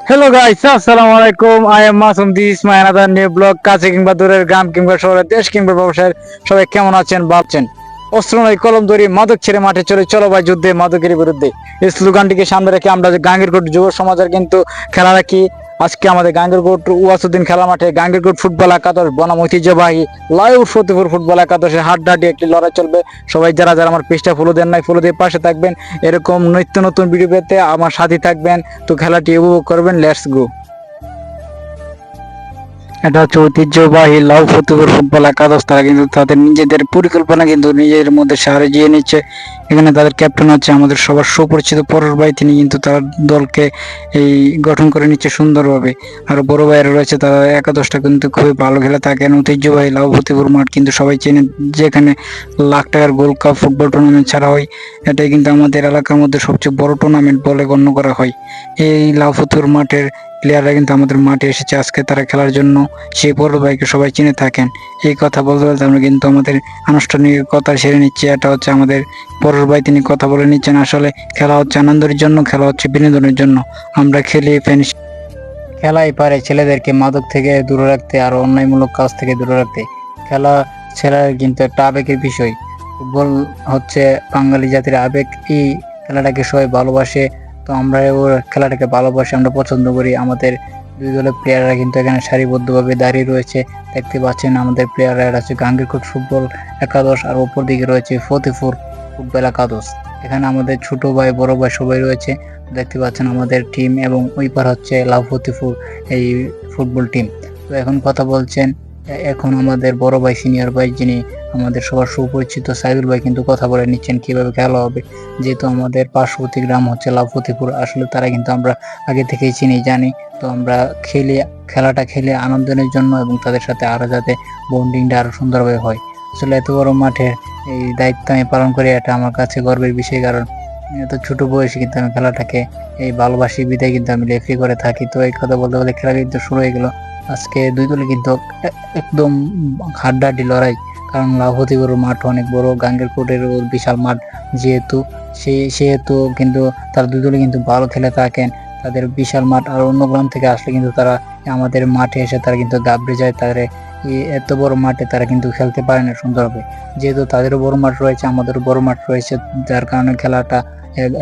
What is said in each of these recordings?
Hello guys, আসসালামু আলাইকুম। I am Masum, this my another new blog. কাছে কিংবা দূরের, গ্রাম কিংবা শহরের, দেশ কিংবা ব্যবসায়ের সবাই কেমন আছেন, ভাবছেন? অস্ত্র নয় কলম ধরি, মাদক ছেড়ে মাঠে চলে, চলো ভাই যুদ্ধে, মাদকের বিরুদ্ধে। এই স্লোগানটিকে সামনে রেখে আমরা যে গাঙ্গেরকোট যুব সমাজের কিন্তু খেলা রাখি। আজকে আমাদের গাঙ্গেরকোট ওয়াসুদ্দিন খেলা মাঠে গাঙ্গেরকোট ফুটবল একাদশ বনাম ঐতিহ্যবাহী লাইভ ফতেপুর ফুটবল একাদশের হাড্ডাহাড্ডি একটি লড়াই চলবে। সবাই যারা যারা আমার পেজটা ফলো দেন নাই, ফলো দিয়ে পাশে থাকবেন। এরকম নিত্য নতুন ভিডিও পেতে আমার সাথে থাকবেন। তো খেলাটি উপভোগ করবেন। Let's go. এটা হচ্ছে ঐতিহ্যবাহী লাউ ফতেপুর ফুটবল একাদশ। তারা কিন্তু তাদের নিজেদের পরিকল্পনা কিন্তু নিজের মধ্যে সাজিয়ে নিচ্ছে। এখানে তাদের ক্যাপ্টেন হচ্ছে আমাদের সবার সুপরিচিত পরেশ ভাই। তিনি কিন্তু তার দলকে এই গঠন করে নিচ্ছে সুন্দরভাবে। আর বড় ভাইয়েরা রয়েছে, তারা একাদশটা কিন্তু খুবই ভালো খেলে থাকেন। ঐতিহ্যবাহী লাউ ফতেপুর মাঠ কিন্তু সবাই চেনে, যেখানে লাখ টাকার গোল্ড কাপ ফুটবল টুর্নামেন্ট ছাড়া হয়। এটাই কিন্তু আমাদের এলাকার মধ্যে সবচেয়ে বড় টুর্নামেন্ট বলে গণ্য করা হয়। এই লাউ ফতেপুর মাঠের প্লেয়াররা কিন্তু আমাদের মাঠে এসেছে আজকে তারা খেলার জন্য। সেই বড় ভাইকে সবাই চিনে থাকেন। এই কথা বলতে বলতে আমরা কিন্তু আমাদের আনুষ্ঠানিক কথা সেরে নিচ্ছি। এটা হচ্ছে আমাদের বড় ভাই, তিনি কথা বলে নিচ্ছেন। আসলে খেলা হচ্ছে আনন্দের জন্য, খেলা হচ্ছে বিনোদনের জন্য। আমরা খেলি ফ্যানিস খেলাই পারে ছেলেদেরকে মাদক থেকে দূরে রাখতে আর অন্যায়মূলক কাজ থেকে দূরে রাখতে। খেলা ছেলের কিন্তু একটা আবেগের বিষয়। ফুটবল হচ্ছে বাঙালি জাতির আবেগ। এই খেলাটাকে সবাই ভালোবাসে। তো আমরা ওর খেলাটাকে ভালোবাসি, আমরা পছন্দ করি। আমাদের দুই দলের প্লেয়াররা কিন্তু এখানে সারিবদ্ধভাবে দাঁড়িয়ে রয়েছে। দেখতে পাচ্ছেন আমাদের প্লেয়াররা, এটা হচ্ছে গাঙ্গীরকোট ফুটবল একাদশ, আর ওপর দিকে রয়েছে ফতেপুর ফুটবল একাদশ। এখানে আমাদের ছোট ভাই বড় ভাই সবাই রয়েছে। দেখতে পাচ্ছেন আমাদের টিম, এবং ওই পার হচ্ছে লাউ ফতেপুর এই ফুটবল টিম। তো এখন কথা বলছেন, এখন আমাদের বড় ভাই সিনিয়র ভাই, যিনি আমাদের সবার সুপরিচিত সাইদুল ভাই, কিন্তু কথা বলে নিচ্ছেন কিভাবে খেলা হবে। যেহেতু আমাদের পার্শ্ববর্তী গ্রাম হচ্ছে লাউ ফতেপুর, আসলে তারা কিন্তু আমরা আগে থেকেই চিনি জানি। তো আমরা খেলাটা খেলে আনন্দের জন্য, এবং তাদের সাথে আরো যাতে বন্ডিংটা আরো সুন্দরভাবে হয়। আসলে এত বড় মাঠে এই দায়িত্ব আমি পালন করি, এটা আমার কাছে গর্বের বিষয়। কারণ এত ছোট বয়সে কিন্তু আমি খেলাটাকে এই ভালোবাসি বিদায় কিন্তু আমি রেফারি করে থাকি। তো এই কথা বলতে বলতে খেলা কিন্তু শুরু হয়ে গেল। আজকে দুই দলে কিন্তু একদম হাড্ডাহাড্ডি লড়াই। কারণ লাউহতিপুর মাঠ অনেক বড়, গাঙ্গেরকোটের বিশাল মাঠ যেহেতু, সেহেতু কিন্তু তারা দুই দলে কিন্তু ভালো খেলে থাকেন। তাদের বিশাল মাঠ, আর অন্য গ্রাম থেকে আসলে কিন্তু তারা আমাদের মাঠে এসে তারা কিন্তু গাবড়ে যায়। তাদের এত বড় মাঠে তারা কিন্তু খেলতে পারে না সুন্দরভাবে। যেহেতু তাদেরও বড় মাঠ রয়েছে, আমাদেরও বড় মাঠ রয়েছে, যার কারণে খেলাটা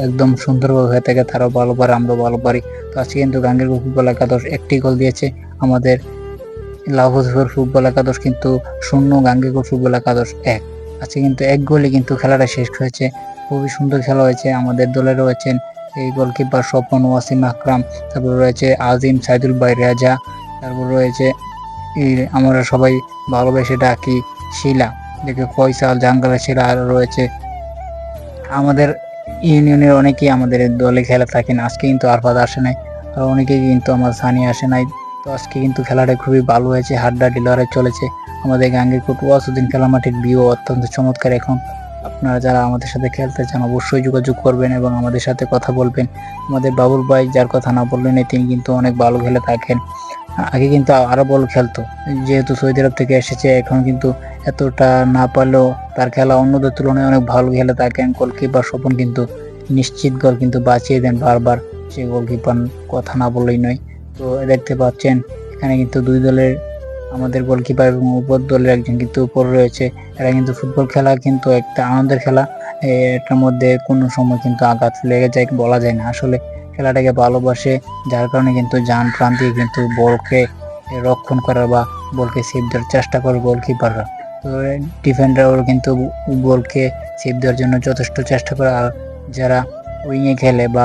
একদম সুন্দরভাবে হয়ে থাকে। তারাও ভালো পারে, আমরাও ভালো পারি। তো আজকে কিন্তু গাঙ্গেরকোট ফুটবল একাদশ একটি গোল দিয়েছে, আমাদের লাউহতিপুর ফুটবল একাদশ কিন্তু 0, গাঙ্গেরকোট ফুটবল একাদশ 1। আজকে কিন্তু এক গোলে কিন্তু খেলাটা শেষ হয়েছে। খুবই সুন্দর খেলা হয়েছে। আমাদের দলে রয়েছেন এই গোলকিপার স্বপন, ওয়াসিম আকরাম, তারপর রয়েছে আজিম, সাইদুল ভাই, রেজা, তারপর রয়েছে আমরা সবাই ভালোবেসে ডাকি শিলা, দেখে ফয়সাল, জাঙ্গালা শিলা। আর রয়েছে আমাদের ইউনিয়নের অনেকেই আমাদের দলে খেলা থাকেন। আজকে কিন্তু আরফাদ আসে নাই, আর অনেকেই কিন্তু আমার সানি আসে নাই। তো আজকে কিন্তু খেলাটা খুবই ভালো হয়েছে, হাড্ডাহাড্ডি লড়াই চলেছে। আমাদের গাঙ্গীরকোট ওয়াসুদ্দিন খেলা মাঠের ভিউ অত্যন্ত চমৎকার। এখন আপনারা যারা আমাদের সাথে খেলতে চান অবশ্যই যোগাযোগ করবেন এবং আমাদের সাথে কথা বলবেন। আমাদের বাবুল ভাই, যার কথা না বললেন, তিনি কিন্তু অনেক ভালো খেলে থাকেন। আগে কিন্তু আরো ভালো খেলতো, যেহেতু সৌদি আরব থেকে এসেছে। এখন কিন্তু এতটা না পারলেও তার খেলা অন্যদের তুলনায় অনেক ভালো খেলে থাকেন। গোলকিপার স্বপন কিন্তু নিশ্চিত গোল কিন্তু বাঁচিয়ে দেন বারবার, সে গোলকিপার কথা না বললেই নয়। তো দেখতে পাচ্ছেন এখানে কিন্তু দুই দলের, আমাদের গোলকিপার এবং উপর দলের একজন কিন্তু উপর রয়েছে। এরা কিন্তু ফুটবল খেলা কিন্তু একটা আনন্দের খেলা। এটার মধ্যে কোনো সময় কিন্তু আঘাত লেগে যায় বলা যায় না। আসলে খেলাটাকে ভালোবাসে, যার কারণে কিন্তু যান প্রাণ দিয়ে কিন্তু বলকে রক্ষণ করার বা বলকে সেভ দেওয়ার চেষ্টা করে গোলকিপাররা। তো ডিফেন্ডারও কিন্তু বলকে সেভ দেওয়ার জন্য যথেষ্ট চেষ্টা করে। আর যারা উইংয়ে খেলে বা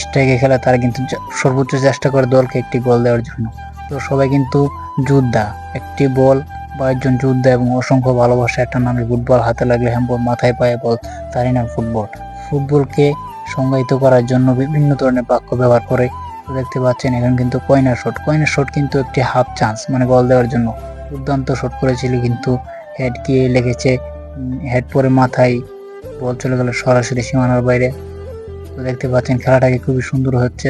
স্ট্রাইকে খেলে, তারা কিন্তু সর্বোচ্চ চেষ্টা করে দলকে একটি গোল দেওয়ার জন্য। তো সবাই কিন্তু যোদ্ধা, একটি বল বা একজন যোদ্ধা, এবং অসংখ্য ভালোবাসা। একটা নামে ফুটবল, হাতে লাগলে হ্যান্ডবল, মাথায় পায়ে বল, তারই নাম ফুটবল। ফুটবলকে সংজ্ঞায়িত করার জন্য বিভিন্ন ধরনের বাক্য ব্যবহার করে। দেখতে পাচ্ছেন এখন কিন্তু কর্নার শট কিন্তু একটি হাফ চান্স, মানে গোল দেওয়ার জন্য দুর্দান্ত শট করেছিল, কিন্তু হেড গিয়ে লেগেছে, হেড পরে মাথায় বল চলে গেল সরাসরি সীমানার বাইরে। তো দেখতে পাচ্ছেন খেলাটাকে খুবই সুন্দর হচ্ছে,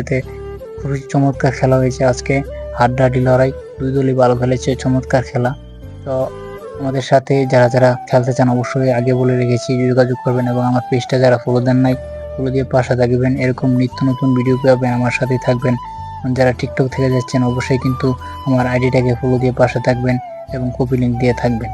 খুবই চমৎকার খেলা হয়েছে আজকে। হাড্ডাহাড্ডি লড়াই, দুই দলই ভালো খেলেছে, চমৎকার খেলা। তো আমাদের সাথে যারা যারা খেলতে চান অবশ্যই আগে বলে রেখেছি যোগাযোগ করবেন, এবং আমার পেজটা যারা ফলো দেন নাই ফলো দিয়ে পাশে থাকবেন। এরকম নিত্য নতুন ভিডিও পাবেন, আমার সাথেই থাকবেন। যারা টিকটক থেকে যাচ্ছেন অবশ্যই কিন্তু আমার আইডিটাকে ফলো দিয়ে পাশে থাকবেন এবং কপি লিঙ্ক দিয়ে থাকবেন।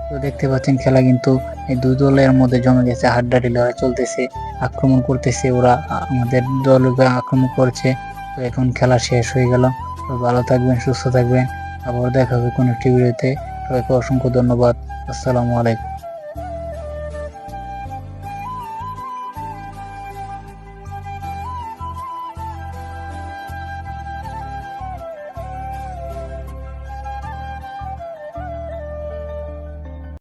তো দেখতে পাচ্ছেন খেলা কিন্তু এই দুই দলের মধ্যে জমে গেছে, হাড্ডাহাড্ডি লড়াই চলতেছে, আক্রমণ করতেছে ওরা, আমাদের দল আক্রমণ করছে। তো এখন খেলা শেষ হয়ে গেল। তো ভালো থাকবেন, সুস্থ থাকবেন, আবার দেখা হবে কোনো একটি ভিডিওতে। সবাইকে অসংখ্য ধন্যবাদ। আসসালামু আলাইকুম।